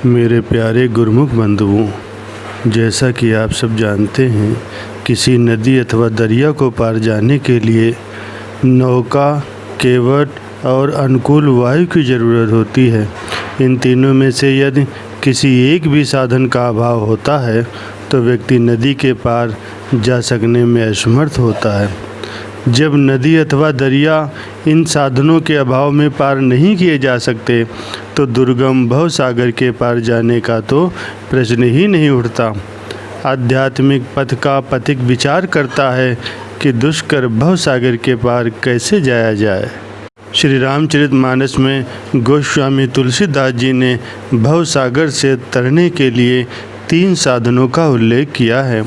मेरे प्यारे गुरुमुख बंधुओं, जैसा कि आप सब जानते हैं, किसी नदी अथवा दरिया को पार जाने के लिए नौका, केवट और अनुकूल वायु की ज़रूरत होती है। इन तीनों में से यदि किसी एक भी साधन का अभाव होता है तो व्यक्ति नदी के पार जा सकने में असमर्थ होता है। जब नदी अथवा दरिया इन साधनों के अभाव में पार नहीं किए जा सकते तो दुर्गम भवसागर के पार जाने का तो प्रश्न ही नहीं उठता। आध्यात्मिक पथ का पथिक विचार करता है कि दुष्कर भवसागर के पार कैसे जाया जाए। श्री रामचरितमानस में गोस्वामी तुलसीदास जी ने भवसागर से तरने के लिए 3 साधनों का उल्लेख किया है।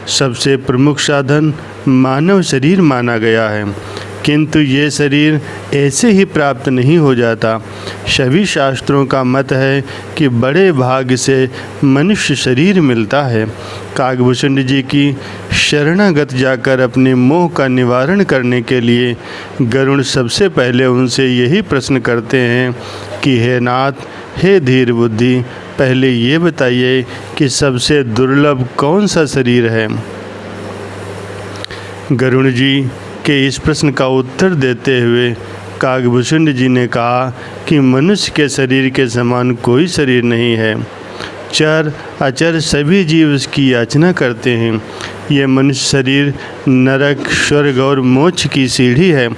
सबसे प्रमुख साधन मानव शरीर माना गया है, किंतु ये शरीर ऐसे ही प्राप्त नहीं हो जाता। सभी शास्त्रों का मत है कि बड़े भाग्य से मनुष्य शरीर मिलता है। काकभूषण जी की शरणागत जाकर अपने मोह का निवारण करने के लिए गरुड़ सबसे पहले उनसे यही प्रश्न करते हैं कि हे नाथ, हे धीर बुद्धि, पहले ये बताइए कि सबसे दुर्लभ कौन सा शरीर है। गरुड़ जी के इस प्रश्न का उत्तर देते हुए काकभूषण जी ने कहा कि मनुष्य के शरीर के समान कोई शरीर नहीं है। चर अचर सभी जीव उसकी याचना करते हैं। यह मनुष्य शरीर नरक, स्वर्ग और मोक्ष की सीढ़ी है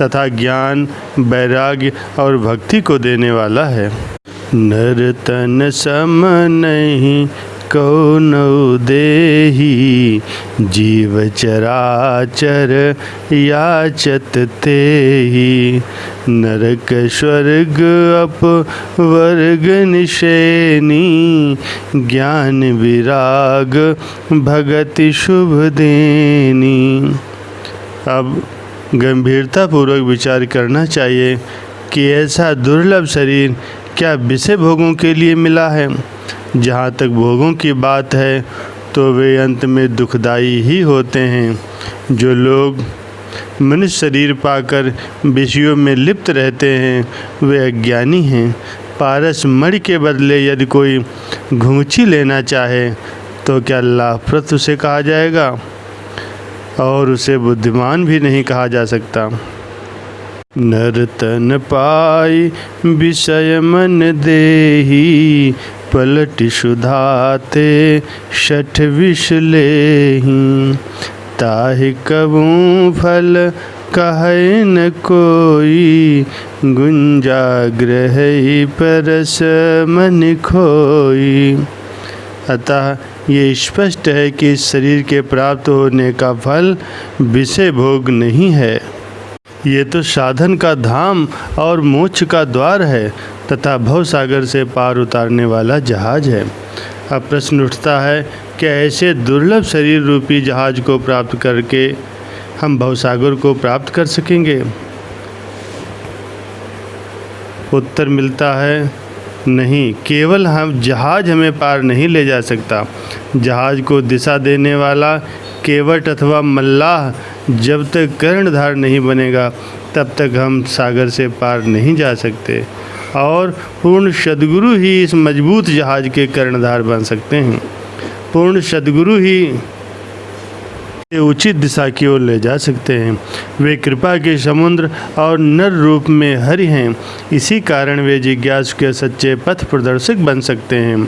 तथा ज्ञान, वैराग्य और भक्ति को देने वाला है। नर तन सम नहीं कौनौ देहि, जीव चराचर याचत तेहि, नरक स्वर्ग अपवर्ग निशेनी, ज्ञान विराग भगति शुभ देनी। अब गंभीरतापूर्वक विचार करना चाहिए कि ऐसा दुर्लभ शरीर क्या विषय भोगों के लिए मिला है। जहाँ तक भोगों की बात है तो वे अंत में दुखदायी ही होते हैं। जो लोग मनुष्य शरीर पाकर विषयों में लिप्त रहते हैं वे अज्ञानी हैं। पारस मणि के बदले यदि कोई घुंघची लेना चाहे तो क्या लाभप्रद उसे कहा जाएगा, और उसे बुद्धिमान भी नहीं कहा जा सकता। नर तन पाई विषय मन देहि, पलटि सुधाते शठ विष लेहि, ताहि कबूँ फल कहै न कोई, गुंजाग्रह परस मन खोई। अतः ये स्पष्ट है कि इस शरीर के प्राप्त होने का फल विषय भोग नहीं है। ये तो साधन का धाम और मोक्ष का द्वार है तथा भवसागर से पार उतारने वाला जहाज है। अब प्रश्न उठता है कि ऐसे दुर्लभ शरीर रूपी जहाज को प्राप्त करके हम भवसागर को प्राप्त कर सकेंगे। उत्तर मिलता है नहीं, केवल हम जहाज हमें पार नहीं ले जा सकता। जहाज को दिशा देने वाला केवट अथवा मल्लाह जब तक कर्णधार नहीं बनेगा तब तक हम सागर से पार नहीं जा सकते, और पूर्ण सद्गुरु ही इस मजबूत जहाज के कर्णधार बन सकते हैं। पूर्ण सद्गुरु ही उचित दिशा की ओर ले जा सकते हैं। वे कृपा के समुद्र और नर रूप में हरि हैं। इसी कारण वे जिज्ञासु के सच्चे पथ प्रदर्शक बन सकते हैं।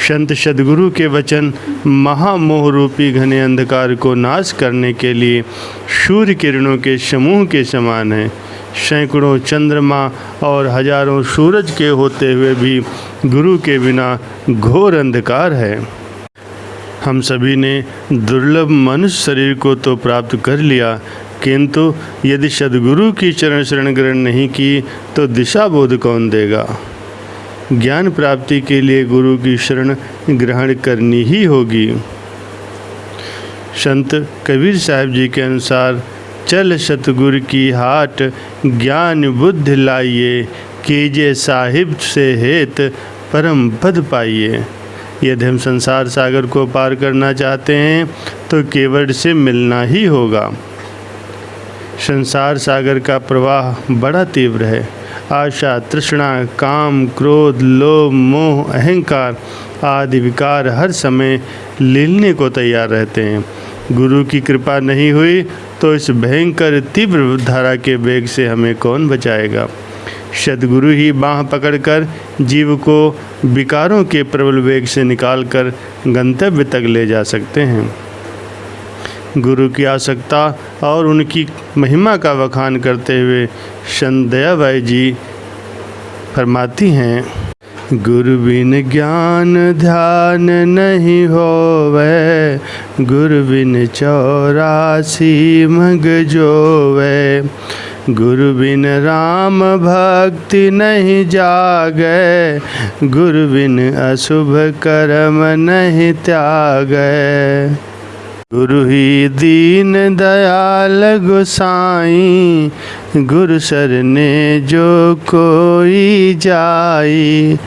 संत सद्गुरु के वचन महामोह रूपी घने अंधकार को नाश करने के लिए सूर्य किरणों के समूह के समान हैं। सैकड़ों चंद्रमा और हजारों सूरज के होते हुए भी गुरु के बिना घोर अंधकार है। हम सभी ने दुर्लभ मनुष्य शरीर को तो प्राप्त कर लिया, किंतु यदि सद्गुरु की चरण शरण ग्रहण नहीं की तो दिशा बोध कौन देगा। ज्ञान प्राप्ति के लिए गुरु की शरण ग्रहण करनी ही होगी। संत कबीर साहब जी के अनुसार, चल सतगुरु की हाट, ज्ञान बुद्धि लाइए, कीजिए साहिब से हेत, परम पद पाइए। यदि हम संसार सागर को पार करना चाहते हैं तो केवट से मिलना ही होगा। संसार सागर का प्रवाह बड़ा तीव्र है। आशा, तृष्णा, काम, क्रोध, लोभ, मोह, अहंकार आदि विकार हर समय लीलने को तैयार रहते हैं। गुरु की कृपा नहीं हुई तो इस भयंकर तीव्र धारा के वेग से हमें कौन बचाएगा। सद्गुरु ही बाँह पकड़कर जीव को विकारों के प्रबल वेग से निकालकर गंतव्य तक ले जा सकते हैं। गुरु की आवश्यकता और उनकी महिमा का बखान करते हुए संत दयाबाई जी फरमाती हैं, गुरु बिन ज्ञान ध्यान नहीं होवे, गुरु बिन 84 मग जोवे, गुरु बिन राम भक्ति नहीं जागे, गुरु बिन अशुभ कर्म नहीं त्यागे। गुरु ही दीन दयाल गोसाई, गुरु सरने जो कोई जाई,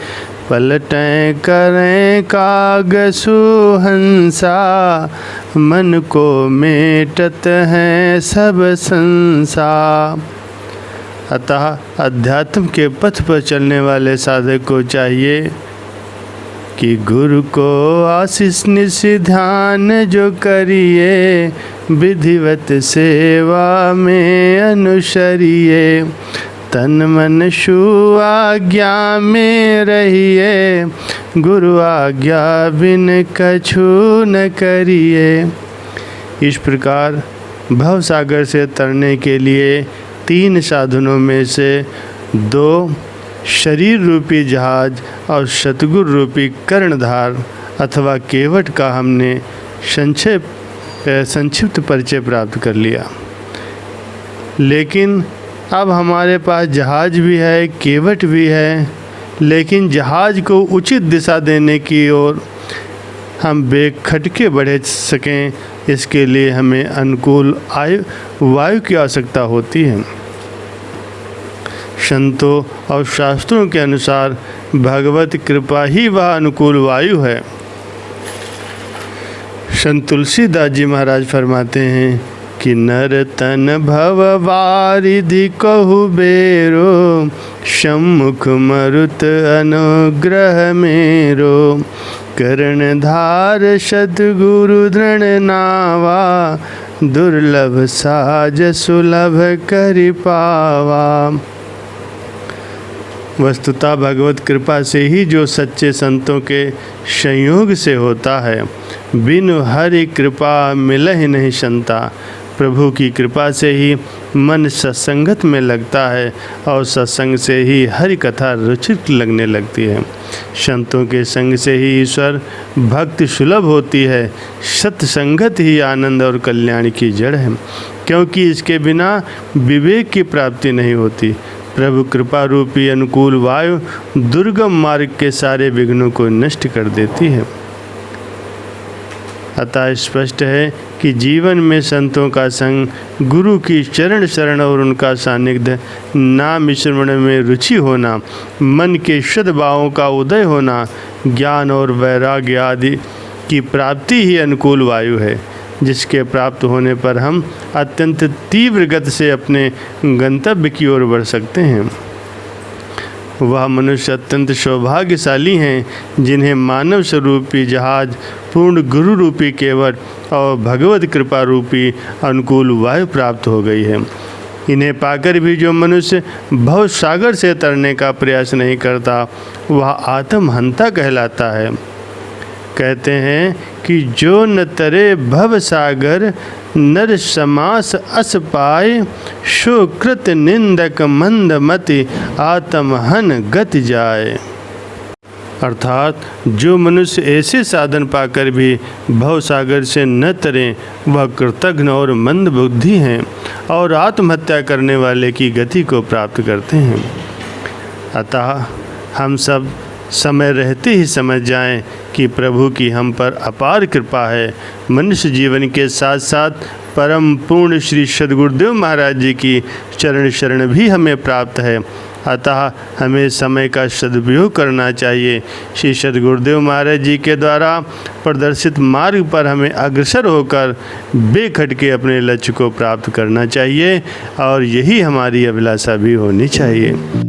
पलटें करें कागसु हंसा, मन को मेटत हैं सब संसा। अतः अध्यात्म के पथ पर चलने वाले साधक को चाहिए कि गुरु को आशीष निश ध्यान जो करिए, विधिवत सेवा में अनुसरिए, तन मन शु आज्ञा में रहिए, गुरु आज्ञा बिन कछु न करिए। इस प्रकार भव सागर से तरने के लिए 3 साधनों में से 2 शरीर रूपी जहाज और सतगुरु रूपी कर्णधार अथवा केवट का हमने संक्षिप्त परिचय प्राप्त कर लिया। लेकिन अब हमारे पास जहाज भी है, केवट भी है, लेकिन जहाज को उचित दिशा देने की ओर हम बेखटके बढ़ सकें, इसके लिए हमें अनुकूल वायु की आवश्यकता होती है। संतों और शास्त्रों के अनुसार भगवत कृपा ही वह अनुकूल वायु है। संत तुलसीदास जी महाराज फरमाते हैं कि नर तन भव वारिधि कहु बेरो, सम्मुख मरुत अनुग्रह मेरो, कर्णधार सद्गुरु दृढ़ नावा, दुर्लभ साज सुलभ करि पावा। वस्तुतः भगवत कृपा से ही जो सच्चे संतों के संयोग से होता है, बिनु हरि कृपा मिलहि नहीं संता। प्रभु की कृपा से ही मन सत्संगत में लगता है और सत्संग से ही हरि कथा रुचित लगने लगती है। संतों के संग से ही ईश्वर भक्ति सुलभ होती है। सत्संगत ही आनंद और कल्याण की जड़ है, क्योंकि इसके बिना विवेक की प्राप्ति नहीं होती। प्रभु कृपा रूपी अनुकूल वायु दुर्गम मार्ग के सारे विघ्नों को नष्ट कर देती है। अतः स्पष्ट है कि जीवन में संतों का संग, गुरु की चरण शरण और उनका सानिध्य, नाम स्मरण में रुचि होना, मन के सद्भावों का उदय होना, ज्ञान और वैराग्य आदि की प्राप्ति ही अनुकूल वायु है, जिसके प्राप्त होने पर हम अत्यंत तीव्र गति से अपने गंतव्य की ओर बढ़ सकते हैं। वह मनुष्य अत्यंत सौभाग्यशाली हैं जिन्हें मानव स्वरूपी जहाज, पूर्ण गुरु रूपी केवट और भगवत कृपा रूपी अनुकूल वायु प्राप्त हो गई है। इन्हें पाकर भी जो मनुष्य भव सागर से तरने का प्रयास नहीं करता, वह आत्महंता कहलाता है। कहते हैं कि जो न तरे भव सागर, नर समास अस पाए, सुकृत निंदक मंद मति, आत्महन गति जाए। अर्थात जो मनुष्य ऐसे साधन पाकर भी भव सागर से न तरें, वह कृतघ्न और मंद बुद्धि हैं और आत्महत्या करने वाले की गति को प्राप्त करते हैं। अतः हम सब समय रहते ही समझ जाएं कि प्रभु की हम पर अपार कृपा है। मनुष्य जीवन के साथ साथ परम पूर्ण श्री सद्गुरुदेव महाराज जी की चरण शरण भी हमें प्राप्त है। अतः हमें समय का सदुपयोग करना चाहिए। श्री सद्गुरुदेव महाराज जी के द्वारा प्रदर्शित मार्ग पर हमें अग्रसर होकर बेखटके अपने लक्ष्य को प्राप्त करना चाहिए और यही हमारी अभिलाषा भी होनी चाहिए।